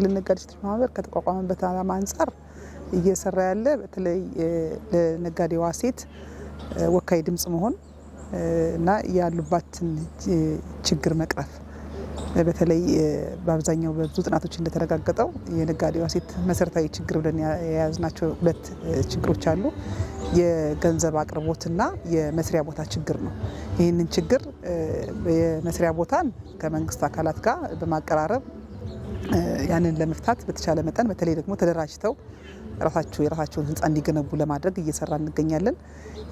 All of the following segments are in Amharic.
የክልል ነጋዴ ሴቶች ማህበር ከተቋቋመበት ዓላማ አንፃር እየሰራ ያለ በተለይ ለነጋዴዋ ሴት ወካይ ድምጽ መሆን እና ያሉባትን ችግር መቅረፍ በተለይ በአብዛኛው በብዙ ጥናቶች እንደተረጋገጠው የነጋዴዋ ሴት መሰረታዊ ችግር ብለን የያዝናቸው ሁለት ችግሮች አሉ። የገንዘብ አቅርቦትና የመስሪያ ቦታ ችግር ነው። ይህንን ችግር የመስሪያ ቦታን ከመንግስት አካላት ጋር በማቀራረብ ያንን ለመፍታት በተቻለ መጠን በተለይ ደግሞ ተደራጅተው የራሳቸውን ህንፃ እንዲገነቡ ለማድረግ እየሰራ እንገኛለን።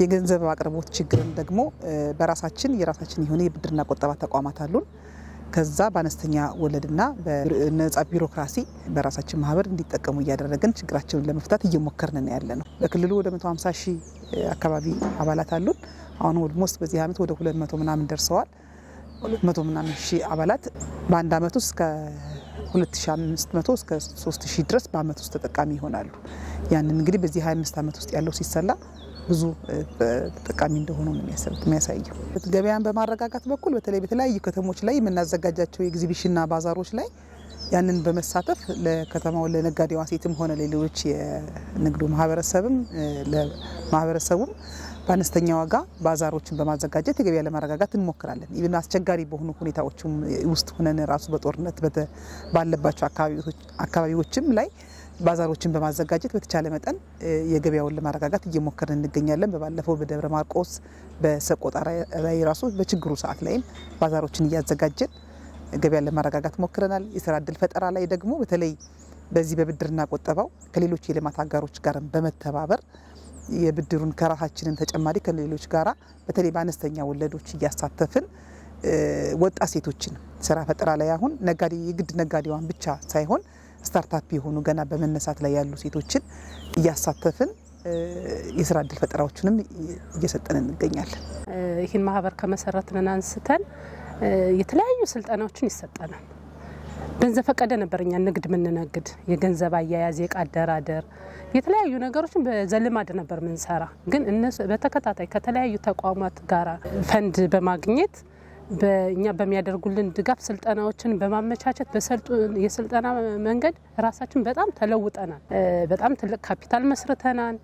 የገንዘብ አቅርቦት ችግርን ደግሞ የራሳችን የሆነ የብድርና ቁጠባ ተቋማት አሉን። ከዛ በአነስተኛ ወለድና በነጻ ቢሮክራሲ በራሳችን ማህበር እንዲጠቀሙ እያደረግን ችግራቸውን ለመፍታት እየሞከርን ያለነው። በክልሉ ወደ 150 ሺህ አካባቢ አባላት አሉን። አሁን ኦልሞስት በዚህ አመት ወደ 200 ምናምን ደርሰዋል። 200 ምናምን ሺህ አባላት በአንድ አመት ውስጥ ከ2500 እስከ 3000 ድረስ በአመት ውስጥ ተጠቃሚ ይሆናሉ። ያንን እንግዲህ በዚህ 25 አመት ውስጥ ያለው ሲሰላ ብዙ ተጠቃሚ እንደሆኑ ነው የሚያሳየው። ገበያን በማረጋጋት በኩል በተለይ በተለያዩ ከተሞች ላይ የምናዘጋጃቸው ኤግዚቢሽንና ባዛሮች ላይ ያንን በመሳተፍ ለከተማው ለነጋዴዋ ሴትም ሆነ ለሌሎች የንግዱ ማህበረሰቡም በአነስተኛ ዋጋ ባዛሮችን በማዘጋጀት የገበያ ለማረጋጋት እንሞክራለን። ይህን አስቸጋሪ በሆኑ ሁኔታዎችም ውስጥ ሆነን ራሱ በጦርነት ባለባቸው አካባቢዎችም ላይ ባዛሮችን በማዘጋጀት በተቻለ መጠን የገበያውን ለማረጋጋት እየሞከርን እንገኛለን። በባለፈው በደብረ ማርቆስ በሰቆጣ ላይ ራሱ በችግሩ ሰዓት ላይም ባዛሮችን እያዘጋጀን ገበያን ለማረጋጋት ሞክረናል። የስራ እድል ፈጠራ ላይ ደግሞ በተለይ በዚህ በብድርና ቁጠባው ከሌሎች የልማት አጋሮች ጋር በመተባበር የብድሩን ከራሳችንን ተጨማሪ ከሌሎች ጋራ በተለይ በአነስተኛ ወለዶች እያሳተፍን ወጣት ሴቶችን ስራ ፈጠራ ላይ አሁን የግድ ነጋዴዋን ብቻ ሳይሆን ስታርታፕ የሆኑ ገና በመነሳት ላይ ያሉ ሴቶችን እያሳተፍን የስራ እድል ፈጠራዎችንም እየሰጠን እንገኛለን። ይህን ማህበር ከመሰረትን አንስተን የተለያዩ ስልጠናዎችን ይሰጠናል። በዘፈቀደ ነበር እኛ ንግድ ምንነግድ የገንዘብ አያያዝ፣ የዕቃ አደራደር፣ የተለያዩ ነገሮችን በዘልማድ ነበር ምንሰራ። ግን እነሱ በተከታታይ ከተለያዩ ተቋማት ጋራ ፈንድ በማግኘት በእኛ በሚያደርጉልን ድጋፍ ስልጠናዎችን በማመቻቸት የስልጠና መንገድ ራሳችን በጣም ተለውጠናል። በጣም ትልቅ ካፒታል መስርተናል።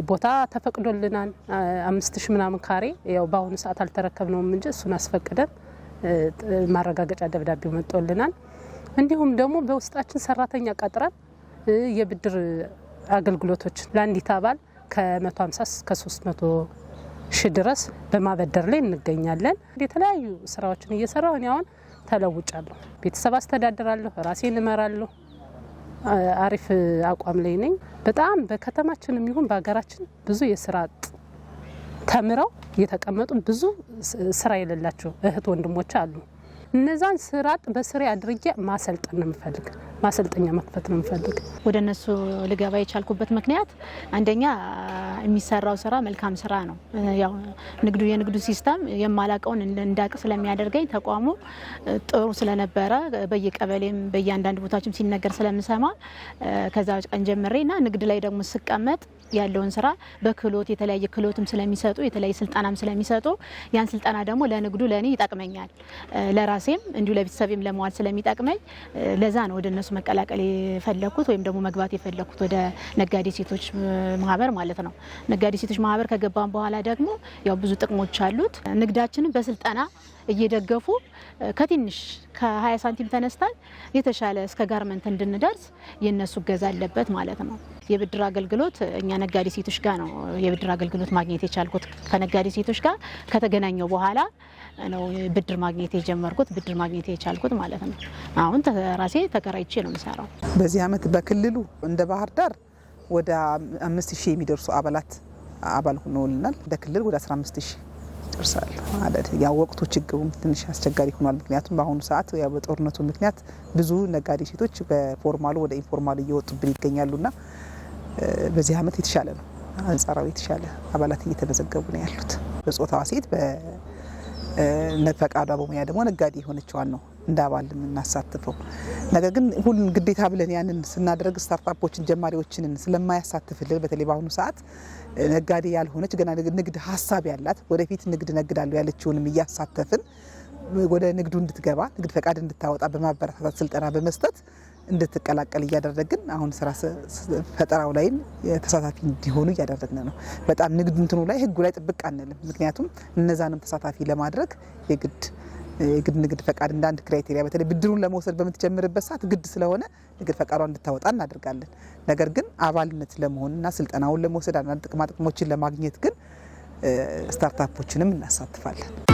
ቦታ ተፈቅዶልናል 5000 ምናምን ካሬ። ያው በአሁኑ ሰዓት አልተረከብነውም እንጂ እሱን አስፈቅደን ማረጋገጫ ደብዳቤው መጥቶልናል። እንዲሁም ደግሞ በውስጣችን ሰራተኛ ቀጥረን የብድር አገልግሎቶች ለአንዲት አባል ከ150 እስከ 300 ሺህ ድረስ በማበደር ላይ እንገኛለን። የተለያዩ ስራዎችን እየሰራሁ እኔ አሁን ተለውጫለሁ። ቤተሰብ አስተዳድራለሁ፣ ራሴን እመራለሁ። አሪፍ አቋም ላይ ነኝ። በጣም በከተማችንም ይሁን በሀገራችን ብዙ የስራ አጥ ተምረው የተቀመጡ ብዙ ስራ የሌላቸው እህት ወንድሞች አሉ። እነዛን ስራ አጥ በስራ አድርጌ ማሰልጠን ነው የምፈልግ፣ ማሰልጠኛ መክፈት ነው የምፈልግ። ወደ እነሱ ልገባ የቻልኩበት ምክንያት አንደኛ የሚሰራው ስራ መልካም ስራ ነው። ያው የንግዱ ሲስተም የማላቀውን እንዳቅ ስለሚያደርገኝ ተቋሙ ጥሩ ስለነበረ በየቀበሌም በእያንዳንዱ ቦታችም ሲነገር ስለምሰማ ከዛ ቀን ጀምሬና ንግድ ላይ ደግሞ ስቀመጥ ያለውን ስራ በክሎት የተለያየ ክሎትም ስለሚሰጡ የተለያየ ስልጣናም ስለሚሰጡ ያን ስልጣና ደግሞ ለንግዱ ለኔ ይጣቅመኛል፣ ለራሴም እንዲሁ ለቤተሰቤም ለመዋል ስለሚጣቅመኝ ለዛ ነው ወደ እነሱ መቀላቀል የፈለኩት ወይም ደግሞ መግባት የፈለኩት ወደ ነጋዴ ሴቶች ማህበር ማለት ነው። ነጋዴ ሴቶች ማህበር ከገባን በኋላ ደግሞ ያው ብዙ ጥቅሞች አሉት። ንግዳችንን በስልጣና እየደገፉ ከትንሽ ከ20 ሳንቲም ተነስተን የተሻለ እስከ ጋርመንት እንድንደርስ የነሱ ገዛ አለበት ማለት ነው። የብድር አገልግሎት እኛ ነጋዴ ሴቶች ጋር ነው የብድር አገልግሎት ማግኘት የቻልኩት። ከነጋዴ ሴቶች ጋር ከተገናኘው በኋላ ነው ብድር ማግኘት የጀመርኩት፣ ብድር ማግኘት የቻልኩት ማለት ነው። አሁን ራሴ ተከራይቼ ነው የምሰራው። በዚህ አመት በክልሉ እንደ ባህር ዳር ወደ 5000 የሚደርሱ አባል ሆነውልናል። እንደ ክልል ወደ 15000 ደርሳል ማለት ያው ወቅቱ ችግሩም ትንሽ አስቸጋሪ ሆኗል። ምክንያቱም በአሁኑ ሰዓት ያው በጦርነቱ ምክንያት ብዙ ነጋዴ ሴቶች በፎርማሉ ወደ ኢንፎርማሉ እየወጡብን ይገኛሉና በዚህ አመት የተሻለ ነው፣ አንጻራዊ የተሻለ አባላት እየተመዘገቡ ነው ያሉት። በጾታዋ ሴት በነፈቃዷ በሙያ ደግሞ ነጋዴ የሆነችዋን ነው እንደ አባል የምናሳትፈው። ነገር ግን ሁሉን ግዴታ ብለን ያንን ስናደርግ ስታርታፖችን ጀማሪዎችን ስለማያሳትፍልን በተለይ በአሁኑ ሰዓት ነጋዴ ያልሆነች ገና ንግድ ሀሳብ ያላት ወደፊት ንግድ ነግዳለሁ ያለችውንም እያሳተፍን ወደ ንግዱ እንድትገባ ንግድ ፈቃድ እንድታወጣ በማበረታታት ስልጠና በመስጠት እንድትቀላቀል እያደረግን አሁን ስራ ፈጠራው ላይም ተሳታፊ እንዲሆኑ እያደረግን ነው። በጣም ንግድ እንትኑ ላይ ህጉ ላይ ጥብቅ አንልም። ምክንያቱም እነዛንም ተሳታፊ ለማድረግ የግድ ንግድ ፈቃድ እንደ አንድ ክራይቴሪያ በተለይ ብድሩን ለመውሰድ በምትጀምርበት ሰዓት ግድ ስለሆነ ንግድ ፈቃዷን እንድታወጣ እናደርጋለን። ነገር ግን አባልነት ለመሆንና ስልጠናውን ለመውሰድ አንዳንድ ጥቅማ ጥቅሞችን ለማግኘት ግን ስታርታፖችንም እናሳትፋለን።